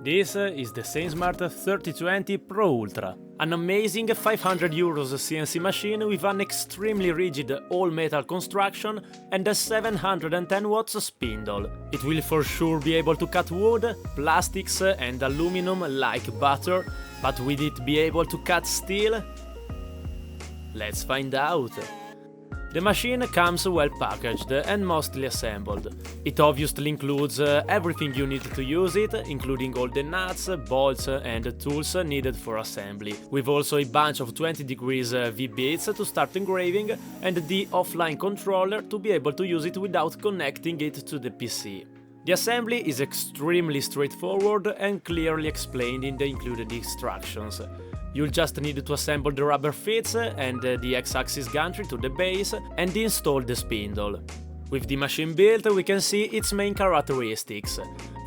This is the Sainsmart 3220 Pro Ultra, an amazing €500 CNC machine with an extremely rigid all-metal construction and a 710 watts spindle. It will for sure be able to cut wood, plastics and aluminum like butter, but will it be able to cut steel? Let's find out. The machine comes well packaged and mostly assembled. It obviously includes everything you need to use it, including all the nuts, bolts and tools needed for assembly, with also a bunch of 20 degrees V-bits to start engraving and the offline controller to be able to use it without connecting it to the PC. The assembly is extremely straightforward and clearly explained in the included instructions. You'll just need to assemble the rubber feet and the X-axis gantry to the base and install the spindle. With the machine built, we can see its main characteristics.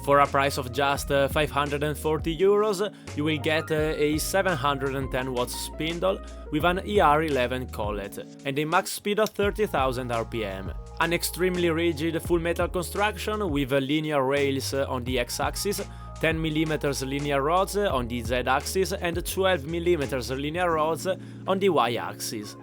For a price of just €540, you will get a 710 watts spindle with an ER11 collet and a max speed of 30,000 RPM. An extremely rigid full metal construction with linear rails on the X-axis, 10mm linear rods on the Z-axis and 12mm linear rods on the Y-axis.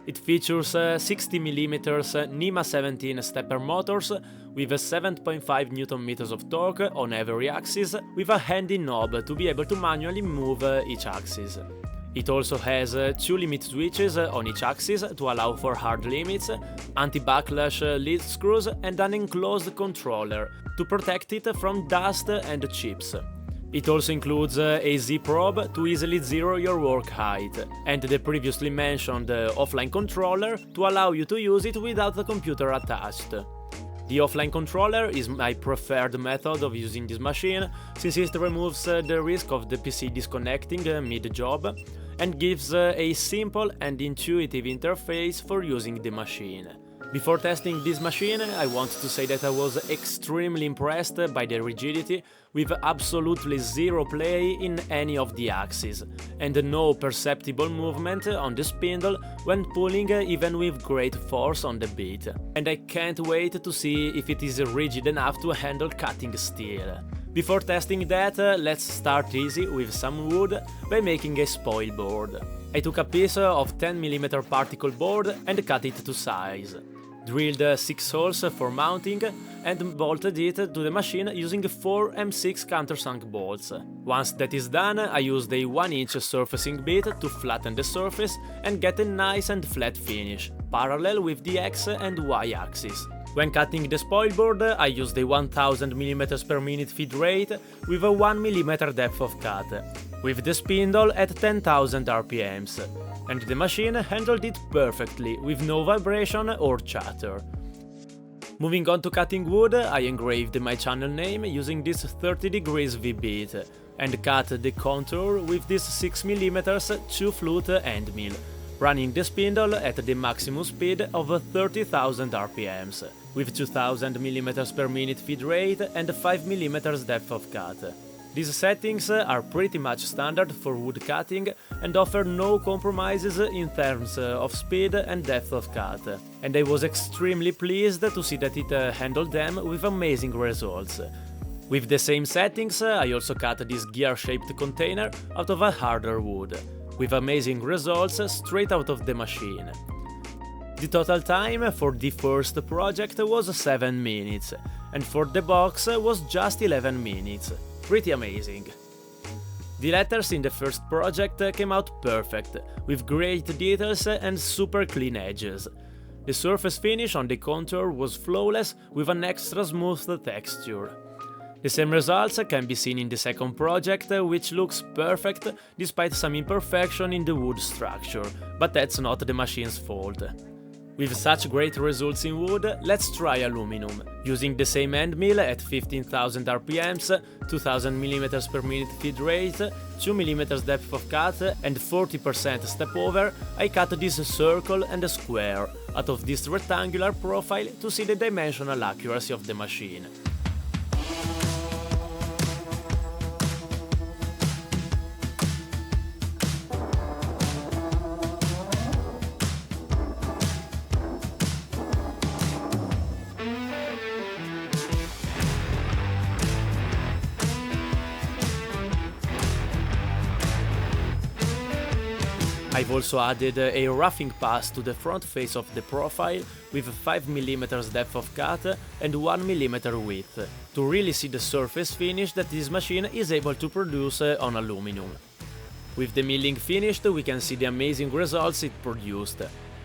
It features 60mm NEMA 17 stepper motors with 7.5 Nm of torque on every axis, with a handy knob to be able to manually move each axis. It also has 2 limit switches on each axis to allow for hard limits, anti-backlash lead screws and an enclosed controller to protect it from dust and chips. It also includes a Z-probe to easily zero your work height, and the previously mentioned offline controller to allow you to use it without the computer attached. The offline controller is my preferred method of using this machine, since it removes the risk of the PC disconnecting mid-job and gives a simple and intuitive interface for using the machine. Before testing this machine, I want to say that I was extremely impressed by the rigidity, with absolutely zero play in any of the axes, and no perceptible movement on the spindle when pulling even with great force on the bit. And I can't wait to see if it is rigid enough to handle cutting steel. Before testing that, let's start easy with some wood by making a spoilboard. I took a piece of 10mm particle board and cut it to size. Drilled 6 holes for mounting and bolted it to the machine using 4 M6 countersunk bolts. Once that is done, I used a 1-inch surfacing bit to flatten the surface and get a nice and flat finish, parallel with the X and Y axis. When cutting the spoilboard, I used a 1000 mm per minute feed rate with a 1mm depth of cut, with the spindle at 10,000 RPMs, and the machine handled it perfectly, with no vibration or chatter. Moving on to cutting wood, I engraved my channel name using this 30 degrees V-bit, and cut the contour with this 6mm 2-flute end mill, running the spindle at the maximum speed of 30,000 RPMs, with 2000 mm per minute feed rate and 5mm depth of cut. These settings are pretty much standard for wood cutting and offer no compromises in terms of speed and depth of cut, and I was extremely pleased to see that it handled them with amazing results. With the same settings, I also cut this gear-shaped container out of a harder wood, with amazing results straight out of the machine. The total time for the first project was 7 minutes, and for the box was just 11 minutes. Pretty amazing. The letters in the first project came out perfect, with great details and super clean edges. The surface finish on the contour was flawless, with an extra smooth texture. The same results can be seen in the second project, which looks perfect despite some imperfection in the wood structure, but that's not the machine's fault. With such great results in wood, let's try aluminum, using the same end mill at 15,000 RPMs, 2000 mm per minute feed rate, 2 mm depth of cut and 40% step over. I cut this circle and a square out of this rectangular profile to see the dimensional accuracy of the machine. I've also added a roughing pass to the front face of the profile with 5mm depth of cut and 1mm width, to really see the surface finish that this machine is able to produce on aluminum. With the milling finished, we can see the amazing results it produced.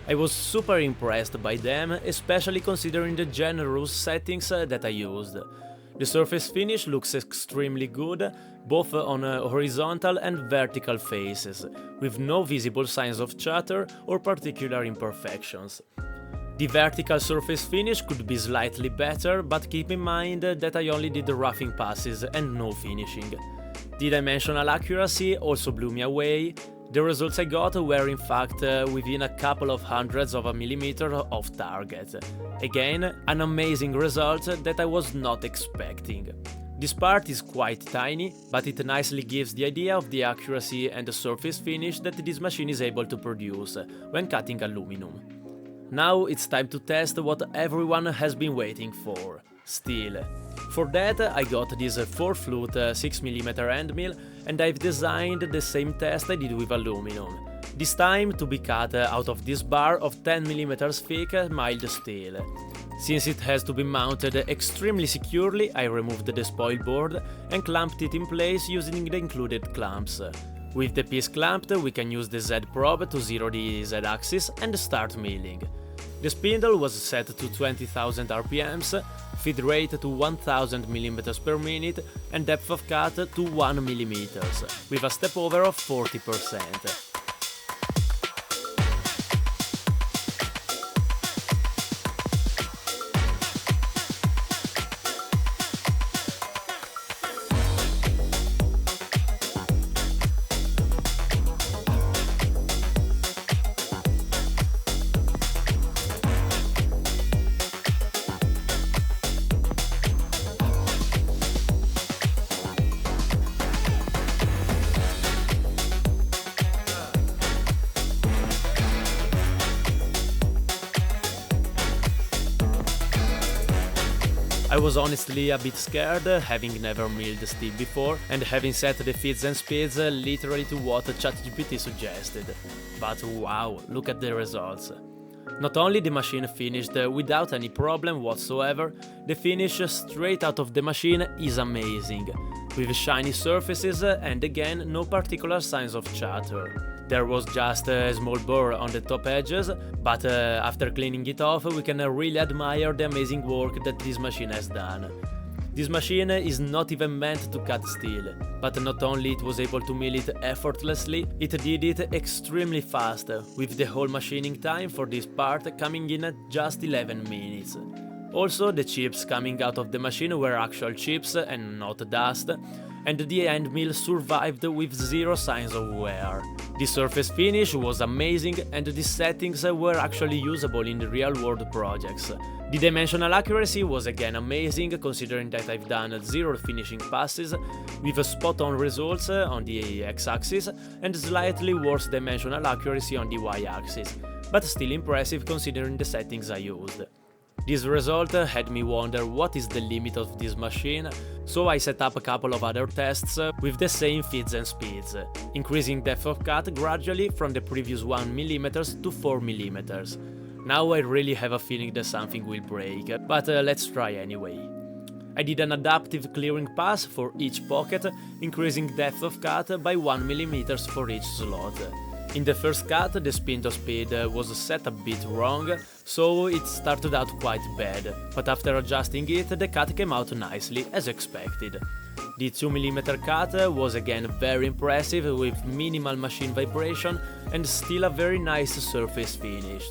I was super impressed by them, especially considering the generous settings that I used. The surface finish looks extremely good, both on horizontal and vertical faces, with no visible signs of chatter or particular imperfections. The vertical surface finish could be slightly better, but keep in mind that I only did the roughing passes and no finishing. The dimensional accuracy also blew me away. The results I got were in fact within a couple of hundreds of a millimeter off target. Again, an amazing result that I was not expecting. This part is quite tiny, but it nicely gives the idea of the accuracy and the surface finish that this machine is able to produce when cutting aluminum. Now it's time to test what everyone has been waiting for: steel. For that I got this 4-flute 6mm end mill, and I've designed the same test I did with aluminum. This time to be cut out of this bar of 10mm thick mild steel. Since it has to be mounted extremely securely, I removed the spoilboard and clamped it in place using the included clamps. With the piece clamped, we can use the Z probe to zero the Z axis and start milling. The spindle was set to 20,000 RPMs, feed rate to 1000 mm per minute and depth of cut to 1 mm, with a step over of 40%. I was honestly a bit scared, having never milled steel before and having set the feeds and speeds literally to what ChatGPT suggested. But wow, look at the results. Not only the machine finished without any problem whatsoever, the finish straight out of the machine is amazing, with shiny surfaces and again no particular signs of chatter. There was just a small burr on the top edges, but after cleaning it off we can really admire the amazing work that this machine has done. This machine is not even meant to cut steel, but not only it was able to mill it effortlessly, it did it extremely fast, with the whole machining time for this part coming in at just 11 minutes. Also, the chips coming out of the machine were actual chips and not dust, and the end mill survived with zero signs of wear. The surface finish was amazing and the settings were actually usable in real-world projects. The dimensional accuracy was again amazing, considering that I've done 0 finishing passes, with spot-on results on the x-axis and slightly worse dimensional accuracy on the y-axis, but still impressive considering the settings I used. This result had me wonder what is the limit of this machine, so I set up a couple of other tests with the same feeds and speeds, increasing depth of cut gradually from the previous 1 mm to 4 mm. Now I really have a feeling that something will break, but let's try anyway. I did an adaptive clearing pass for each pocket, increasing depth of cut by 1 mm for each slot. In the first cut, the spindle speed was set a bit wrong, so it started out quite bad, but after adjusting it, the cut came out nicely, as expected. The 2 mm cut was again very impressive, with minimal machine vibration and still a very nice surface finish.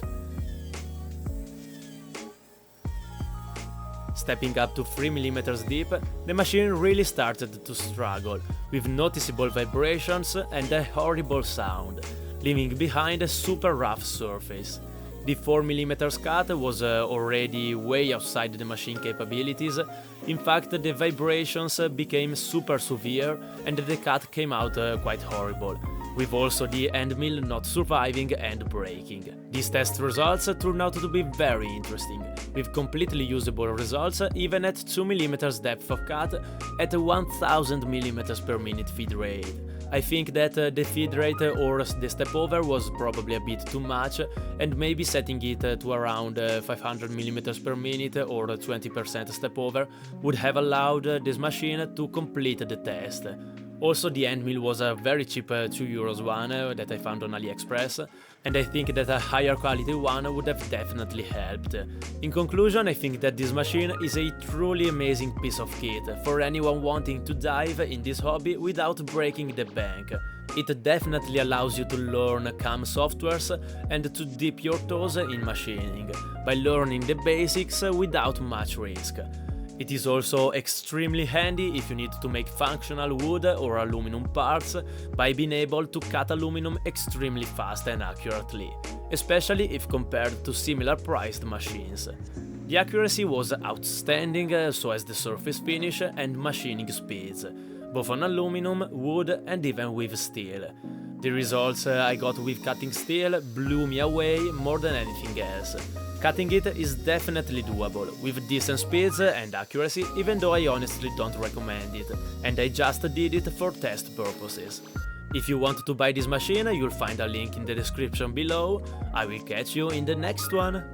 Stepping up to 3 mm deep, the machine really started to struggle, with noticeable vibrations and a horrible sound, leaving behind a super rough surface. The 4 mm cut was already way outside the machine capabilities. In fact, the vibrations became super severe and the cut came out quite horrible, with also the end mill not surviving and breaking. These test results turned out to be very interesting, with completely usable results even at 2 mm depth of cut at 1000 mm per minute feed rate. I think that the feed rate or the step over was probably a bit too much, and maybe setting it to around 500 mm per minute or 20% step over would have allowed this machine to complete the test. Also, the end mill was a very cheap €2 one that I found on AliExpress, and I think that a higher quality one would have definitely helped. In conclusion, I think that this machine is a truly amazing piece of kit for anyone wanting to dive in this hobby without breaking the bank. It definitely allows you to learn CAM softwares and to dip your toes in machining, by learning the basics without much risk. It is also extremely handy if you need to make functional wood or aluminum parts, by being able to cut aluminum extremely fast and accurately, especially if compared to similar priced machines. The accuracy was outstanding, so as the surface finish and machining speeds, both on aluminum, wood and even with steel. The results I got with cutting steel blew me away more than anything else. Cutting it is definitely doable, with decent speeds and accuracy, even though I honestly don't recommend it, and I just did it for test purposes. If you want to buy this machine, you'll find a link in the description below. I will catch you in the next one.